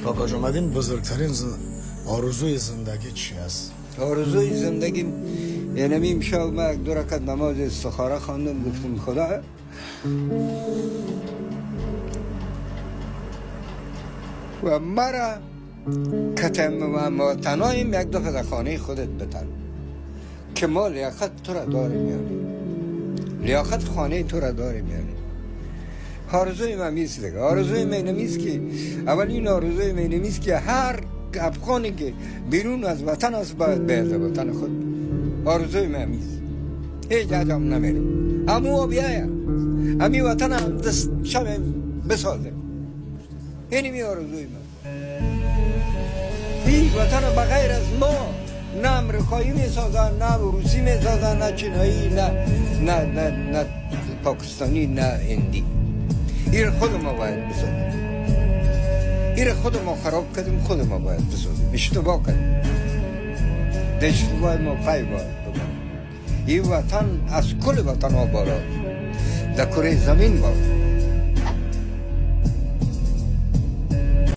کاکا جان این بزرگترین آرزوی زندگی چی است؟ آرزوی زندگی یعنی امشب من یک دو رکعت نماز استخاره خواندم، گفتم خدا و مرا کتم و ما تنهاییم یک دفعه در خانه خودت بتن که ما لیاقت تو را داریم، یعنی لیاقت خانه تو را داریم. یعنی آرزوی من میست دیگه. آرزوی من نمیست که اولین آرزوی من نمیست که هر افغانی که بیرون از وطن است باید بیاد وطن خود. آرزوی من میست هیچ عجم نمیره. امو بیاید امی وطن هم دست شب بسازه. اینی می آرزوی من. این وطن بغیر از ما نه امریکایی می سازن، نه روسی می سازن، نه چینایی، نه پاکستانی، نه هندی. این خود ما باید بسازیم. این خود ما خراب کردیم، خود ما باید بسازیم. اشتباه کردیم. در اشتباه ما پای باید ببریم. این وطن از کل وطن ها بالا در کره زمین باید